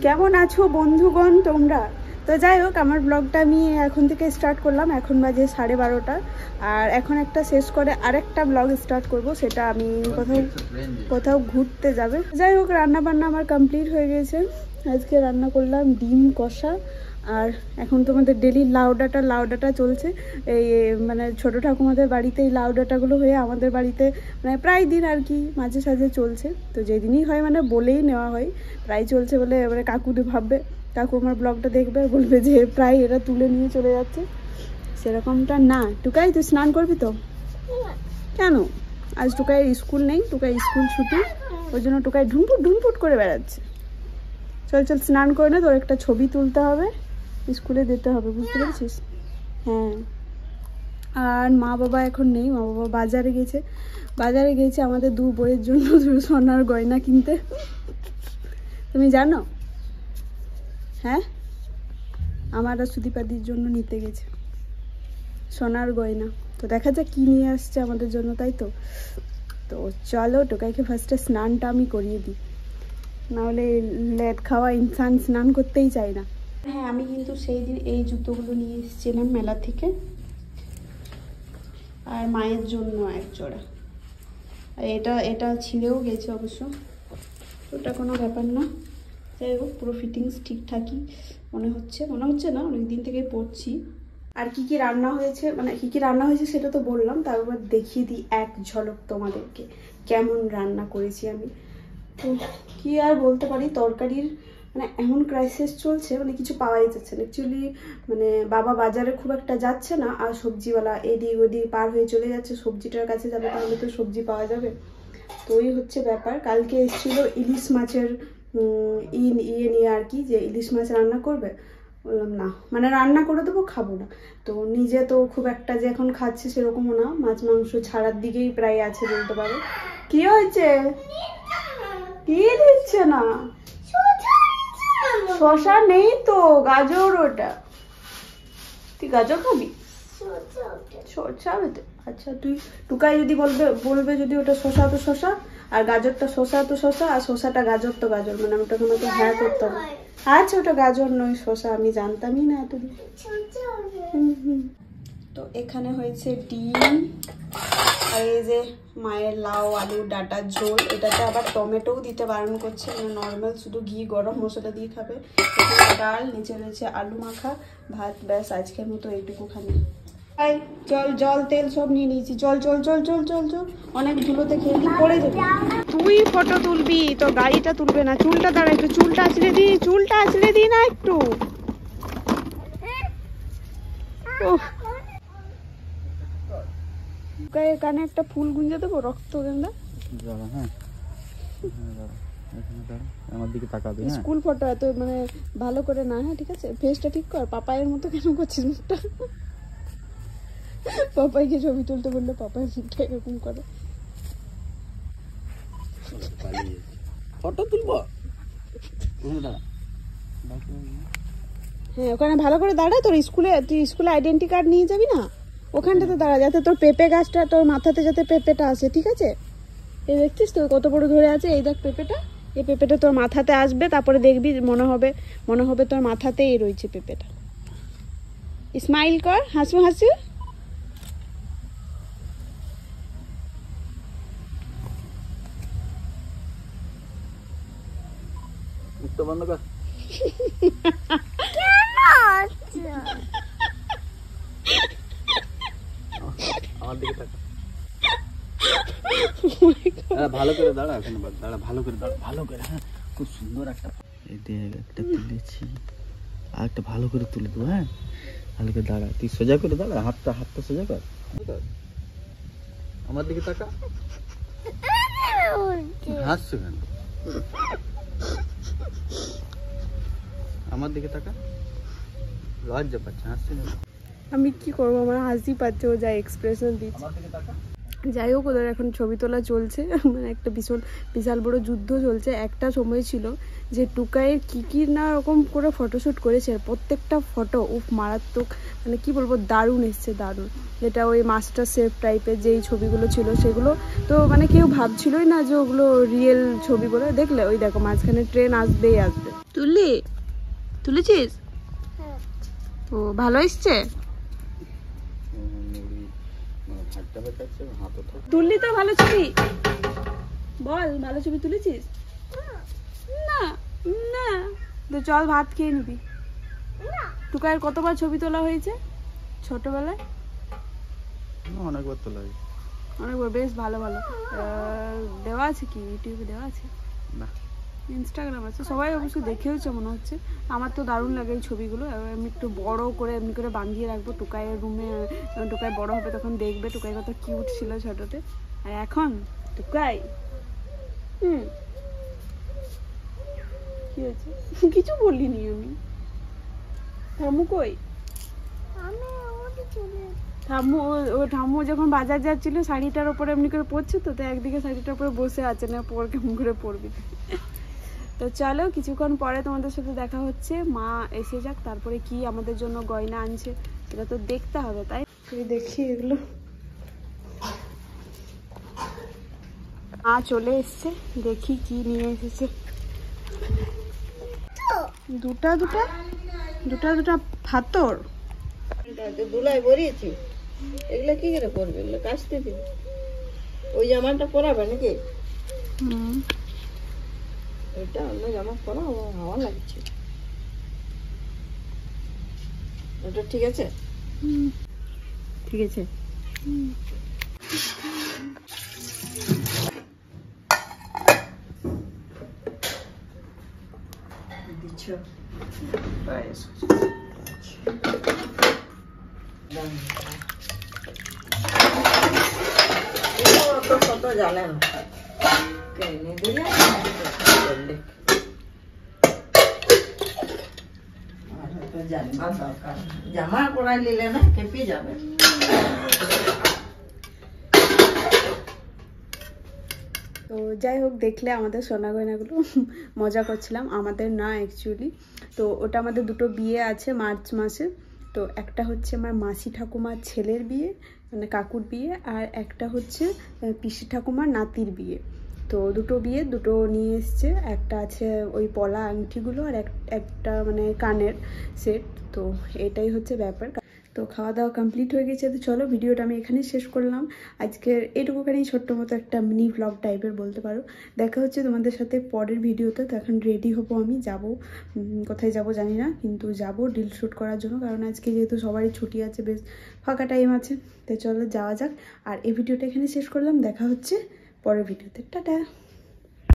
কেমন আছো বন্ধুগণ তোমরা? তো যাই হোক, আমার ব্লগটা আমি এখন থেকে স্টার্ট করলাম। এখন বাজে 12:30 আর এখন একটা শেষ করে আরেকটা ব্লগ স্টার্ট করব, সেটা আমি কোথাও ঘুরতে যাবে। যাই হোক, রান্না বান্না আমার কমপ্লিট হয়ে গেছে। আজকে রান্না করলাম ডিম কষা, আর এখন তোমাদের ডেলি লাউ ডাঁটা চলছে। এই মানে ছোটো ঠাকুমাদের বাড়িতে এই লাউ ডাঁটাগুলো হয়ে আমাদের বাড়িতে মানে প্রায় দিন আর কি মাঝে সাঝে চলছে। তো যেদিনই হয় মানে বলেই নেওয়া হয় প্রায় চলছে বলে। এবারে কাকুদি ভাববে, কাকু আমার ব্লগটা দেখবে, বলবে যে প্রায় এরা তুলে নিয়ে চলে যাচ্ছে। সেরকমটা না। টুকাই তুই স্নান করবি তো? কেন? আজ টুকাই স্কুল নেই, টুকাই স্কুল ছুটি, ওই জন্য টুকাই ঢুমপুট করে বেড়াচ্ছে। চল চল স্নান করে নে, তোর একটা ছবি তুলতে হবে, স্কুলে যেতে হবে, বুঝতে পেরেছিস? হ্যাঁ। আর মা বাবা এখন নেই, মা বাবা বাজারে গেছে আমাদের দু বইয়ের জন্য সোনার গয়না কিনতে। তুমি জানো? হ্যাঁ, আমার আর সুদীপাদির জন্য নিতে গেছে সোনার গয়না। তো দেখা যাক কি নিয়ে আসছে আমাদের জন্য, তাই তো। তো চলো টোকাইকে ফার্স্টে স্নানটা আমি করিয়ে দিই, নাহলে লেদ খাওয়া ইনসান স্নান করতেই চায় না। হ্যাঁ, আমি কিন্তু সেই দিন এই জুতোগুলো নিয়ে এসেছিলাম মেলা থেকে, আর মায়ের জন্য এক জোড়া। আর এটা ছিঁড়েও গেছে অবশ্য, ওটা কোনো ব্যাপার না। যাই হোক, পুরো ফিটিংস ঠিকঠাকই মনে হচ্ছে না, অনেক দিন থেকেই পরছি। আর কি রান্না হয়েছে সেটা তো বললাম, তারপর দেখিয়ে দিই এক ঝলক তোমাদেরকে কেমন রান্না করেছি আমি। তো কি আর বলতে পারি, তরকারির মানে এমন ক্রাইসিস চলছে, মানে কিছু পাওয়াই যাচ্ছে না অ্যাকচুয়ালি। মানে বাবা বাজারে খুব একটা যাচ্ছে না, আর সবজিওয়ালা এদিক ওদিক পার হয়ে চলে যাচ্ছে। সবজিটার কাছে যাবে তাহলে তো সবজি পাওয়া যাবে। তো ওই হচ্ছে ব্যাপার। কালকে এসেছিলো ইলিশ মাছের ইয়ে নিয়ে আর কি, যে ইলিশ মাছ রান্না করবে। বললাম না, মানে রান্না করে দেবো, খাবো না। তো নিজে তো খুব একটা যে এখন খাচ্ছে সেরকমও না, মাছ মাংস ছাড়ার দিকেই প্রায় আছে বলতে পারো। কি হয়েছে? কি দিচ্ছে না? শশা নেই তো, গাজর ওটা। তুই গাজর খাবি? শসা হবে? আচ্ছা, তুই টুকাই যদি বলবে যদি ওটা শশা তো শশা, আর গাজরটা শশা তো শশা, আর শশাটা গাজর তো গাজর, মানে ওটাকে আমাকে হ্যাঁ করতে হবে। আচ্ছা, ওটা গাজর নয় শশা, আমি জানতামই না এতদিন। তো এখানে হয়েছে ডিম, আর এই যে মায়ের লাউ আলু ডাঁটার ঝোল। এটাতে আবার টমেটোও দিতে বারণ করছে, মানে নর্মাল শুধু ঘি গরম মশলা দিয়ে খাবে। এখানে ডাল, নিচে রয়েছে আলু মাখা, ভাত, ব্যাস আজকের মতো এইটুকু খানি। জল তেল সব নিয়ে নিয়েছি। চল অনেক ধুলোতে খেয়ে পড়ে যাবে। তুই ফটো তুলবি তো, গাড়িটা তুলবে না। চুলটা দাঁড়া, একটু চুলটা আঁচড়ে দি না একটু। কানে একটা ফুল গুঁজে দেবো, রক্তগন্ধা। আমার দিকে তাকাবি। স্কুল ফটো এত মানে ভালো করে না। হ্যাঁ ঠিক আছে, ফেসটা ঠিক কর। পাপায়ের মতো কেন করছিস মুখটা? পাপাইকে ছবি তুলতে বললে পাপায়ের মুখটা এরকম করে। ফটো তুলবো? হ্যাঁ, ওখানে ভালো করে দাঁড়া। তুই স্কুলে আইডেন্টি কার্ড নিয়ে যাবি না, ওখানটাতে দাঁড়া, যাতে তোর পেঁপে গাছটা তোর মাথাতে যাতে পেঁপেটা আসে, ঠিক আছে? এই দেখছিস তো কত বড় ধরে আছে, এই দেখ পেঁপেটা। এই পেঁপেটা তোর মাথাতে আসবে, তারপরে দেখবি মনে হবে তোর মাথাতেই রয়েছে পেঁপেটা। স্মাইল কর, হাসু। মুখটা বন্ধ কর। আমার দিকে তাকা। ভালো করে দাঁড়া, ভালো করে। হ্যাঁ, খুব সুন্দর একটা তুলেছি, আর একটা ভালো করে তুলে দেবো। হ্যাঁ, ভালো করে দাঁড়া, তুই সোজা করে দাঁড়া, হাতটা সোজা কর। আমার দিকে তাকা। হাসছো কেন? আমার দিকে তাকা, লজ্জা পাচ্ছে, হাসছে না। আমি কি করবো, আমার হাসি পাচ্ছে ও যা এক্সপ্রেশন দিচ্ছে। আমার দিকে তাকা। যাই হোক, ওদের এখন ছবি তোলা চলছে, মানে একটা বিশাল বড় যুদ্ধ চলছে। একটা সময় ছিল যে টুকাইয়ের কি না রকম করে ফটোশ্যুট করেছে, প্রত্যেকটা ফটো মারাত্মক, মানে কি বলবো, দারুণ এসছে, দারুণ। যেটা ওই মাস্টার শেফ টাইপের যেই ছবিগুলো ছিল সেগুলো তো মানে কেউ ভাবছিলই না যে ওগুলো রিয়েল ছবি বলে। দেখলে ওই দেখো মাঝখানে ট্রেন আসবেই আসবে। তুলেছিস? ও ভালো এসছে? তুললি তো ভালো ছবি? বল, ভালো ছবি তুলেছিস? না না, তো চল ভাত খেয়ে নিবি। টুকাইয়ের কতবার ছবি তোলা হয়েছে ছোটবেলায়? অনেকবার তোলা হয়েছে। অনেকবার, বেশ ভালো ভালো। দেওয়া আছে কি ইউটিউবে? দেওয়া আছে না, ইনস্টাগ্রাম আছে, সবাই অবশ্য দেখেওছে মনে হচ্ছে। আমার তো দারুণ লাগে এই ছবিগুলো। আমি একটু বড় করে এমনি করে বাঁধিয়ে রাখবো টুকাইয়ের রুমে। টুকাই বড় হবে তখন দেখবে টুকাই কত কিউট ছিল ছোটতে। আর এখন টুকাই কি হয়েছে? কিছু বলিনি আমি। ঠাম্মু কই? ঠাম্মু যখন বাজার যাচ্ছিল শাড়িটার উপরে এমনি করে পরছে, তো একদিকে শাড়িটার উপরে বসে আছে না, পর কেমন করে পরবি। তো চলো কিছুক্ষণ পরে তোমাদের সাথে দেখা হচ্ছে। মা এসে যাক, তারপরে কি আমাদের জন্য গয়না আনছে সেটা তো দেখতে হবে। তাই দেখি এগুলো। মা চলে এসছে, দেখি কি নিয়ে এসেছে। দুটা দুটা দুটা দুটা ফাতর দুলাই বরিয়েছি। এগুলো কি করে করবে? এগুলো কাচতে দিবি। ওই জামাটা পরাবে নাকি? ওইটা অন্য জামা পরা, ও হাওয়া লাগছে। ওটা ঠিক আছে? ঠিক আছে। দিচ্ছ কত জানেন কিনে দিলে জানবার দরকার। জামা পরাই নিলে না কেঁপে যাবে। তো যাই হোক, দেখলে আমাদের সোনা গয়নাগুলো। মজা করছিলাম, আমাদের না অ্যাকচুয়ালি। তো ওটা আমাদের দুটো বিয়ে আছে মার্চ মাসে। তো একটা হচ্ছে আমার মাসি ঠাকুমার ছেলের বিয়ে, মানে কাকুর বিয়ে, আর একটা হচ্ছে পিসি ঠাকুমার নাতির বিয়ে। তো দুটো বিয়ে, দুটো নিয়ে এসছে। একটা আছে ওই পলা আংটিগুলো, আর একটা মানে কানের সেট। তো এটাই হচ্ছে ব্যাপার। তো খাওয়া দাওয়া কমপ্লিট হয়ে গেছে। তো চলো ভিডিওটা আমি এখানেই শেষ করলাম। আজকের এটুকুখানি ছোট্ট মতো একটা মিনি ব্লগ টাইপের বলতে পারো। দেখা হচ্ছে তোমাদের সাথে পরের ভিডিওতে। তো এখন রেডি হবো, আমি যাব, কোথায় যাব জানি না, কিন্তু যাব রিল শ্যুট করার জন্য। কারণ আজকে যেহেতু সবারই ছুটি আছে, বেশ ফাঁকা টাইম আছে। তো চলো যাওয়া যাক। আর এই ভিডিওটা এখানে শেষ করলাম, দেখা হচ্ছে পরের ভিডিওতে। টাটা।